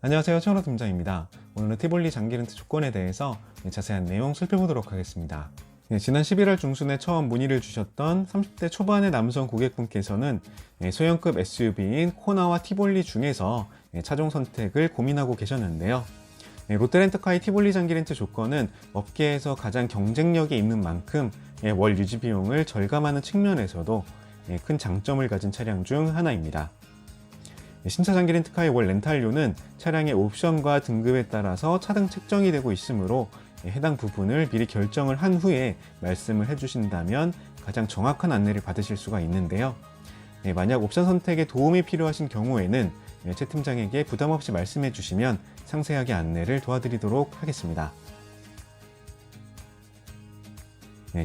안녕하세요, 최원호 팀장입니다. 오늘은 티볼리 장기 렌트 조건에 대해서 자세한 내용 살펴보도록 하겠습니다. 지난 11월 중순에 처음 문의를 주셨던 30대 초반의 남성 고객분께서는 소형급 SUV인 코나와 티볼리 중에서 차종 선택을 고민하고 계셨는데요. 롯데렌터카의 티볼리 장기 렌트 조건은 업계에서 가장 경쟁력이 있는 만큼 월 유지 비용을 절감하는 측면에서도 큰 장점을 가진 차량 중 하나입니다. 신차 장기 렌트카의 월 렌탈료는 차량의 옵션과 등급에 따라서 차등 책정이 되고 있으므로 해당 부분을 미리 결정을 한 후에 말씀을 해주신다면 가장 정확한 안내를 받으실 수가 있는데요. 만약 옵션 선택에 도움이 필요하신 경우에는 최 팀장에게 부담 없이 말씀해 주시면 상세하게 안내를 도와드리도록 하겠습니다.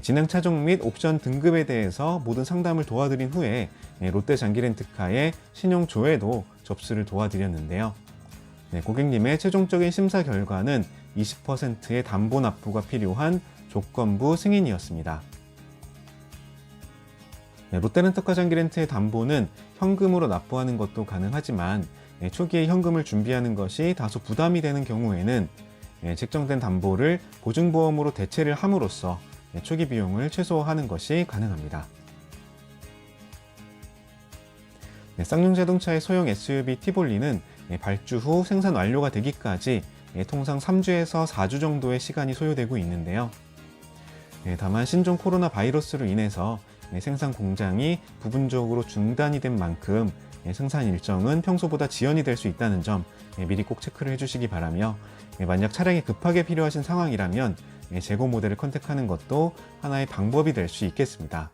진행 차종 및 옵션 등급에 대해서 모든 상담을 도와드린 후에 롯데 장기렌트카의 신용 조회도 접수를 도와드렸는데요. 고객님의 최종적인 심사 결과는 20%의 담보 납부가 필요한 조건부 승인이었습니다. 롯데렌터카 장기렌트의 담보는 현금으로 납부하는 것도 가능하지만 초기에 현금을 준비하는 것이 다소 부담이 되는 경우에는 책정된 담보를 보증보험으로 대체를 함으로써 초기 비용을 최소화하는 것이 가능합니다. 쌍용 자동차의 소형 SUV 티볼리는 발주 후 생산 완료가 되기까지 통상 3주에서 4주 정도의 시간이 소요되고 있는데요. 다만 신종 코로나 바이러스로 인해서 생산 공장이 부분적으로 중단이 된 만큼 생산 일정은 평소보다 지연이 될 수 있다는 점 미리 꼭 체크를 해주시기 바라며, 만약 차량이 급하게 필요하신 상황이라면 재고 모델을 컨택하는 것도 하나의 방법이 될 수 있겠습니다.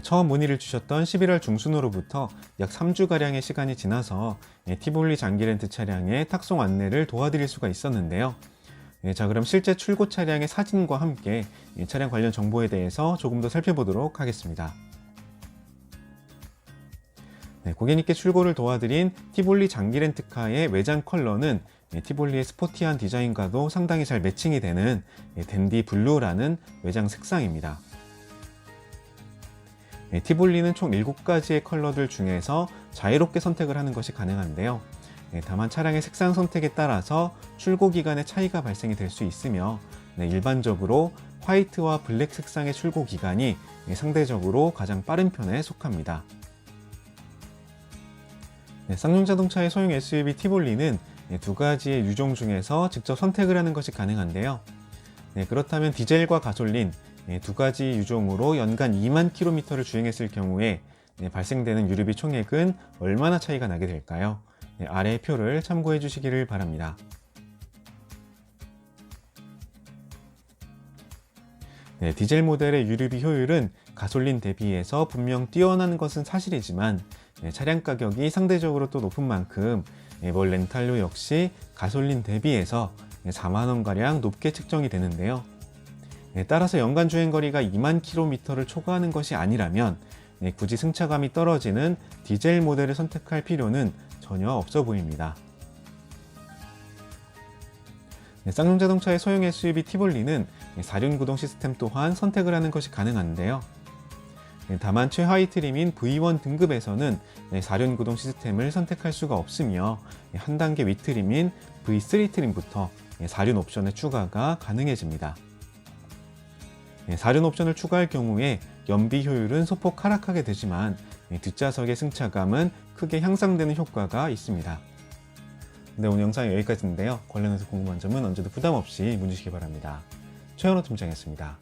처음 문의를 주셨던 11월 중순으로부터 약 3주가량의 시간이 지나서 티볼리 장기 렌트 차량의 탁송 안내를 도와드릴 수가 있었는데요. 자, 그럼 실제 출고 차량의 사진과 함께 차량 관련 정보에 대해서 조금 더 살펴보도록 하겠습니다. 고객님께 출고를 도와드린 티볼리 장기 렌트카의 외장 컬러는 티볼리의 스포티한 디자인과도 상당히 잘 매칭이 되는 댄디 블루라는 외장 색상입니다. 티볼리는 총 7가지의 컬러들 중에서 자유롭게 선택을 하는 것이 가능한데요. 다만 차량의 색상 선택에 따라서 출고 기간에 차이가 발생이 될 수 있으며, 일반적으로 화이트와 블랙 색상의 출고 기간이 상대적으로 가장 빠른 편에 속합니다. 쌍용 자동차의 소형 SUV 티볼리는 2가지의 유종 중에서 직접 선택을 하는 것이 가능한데요. 그렇다면 디젤과 가솔린 2가지 유종으로 연간 2만 킬로미터를 주행했을 경우에 발생되는 유류비 총액은 얼마나 차이가 나게 될까요? 아래의 표를 참고해 주시기를 바랍니다. 디젤 모델의 유류비 효율은 가솔린 대비해서 분명 뛰어나는 것은 사실이지만 차량 가격이 상대적으로 또 높은 만큼 월 렌탈료 역시 가솔린 대비해서 4만원가량 높게 책정이 되는데요. 따라서 연간 주행거리가 2만 킬로미터를 초과하는 것이 아니라면 굳이 승차감이 떨어지는 디젤 모델을 선택할 필요는 전혀 없어 보입니다. 쌍용 자동차의 소형 SUV 티볼리는 4륜 구동 시스템 또한 선택을 하는 것이 가능한데요. 다만 최하위 트림인 V1 등급에서는 4륜 구동 시스템을 선택할 수가 없으며, 한 단계 위 트림인 V3 트림부터 4륜 옵션의 추가가 가능해집니다. 4륜 옵션을 추가할 경우에 연비 효율은 소폭 하락하게 되지만 뒷좌석의 승차감은 크게 향상되는 효과가 있습니다. 오늘 영상은 여기까지인데요. 관련해서 궁금한 점은 언제든 부담 없이 문의 주시기 바랍니다. 최현호 팀장이었습니다.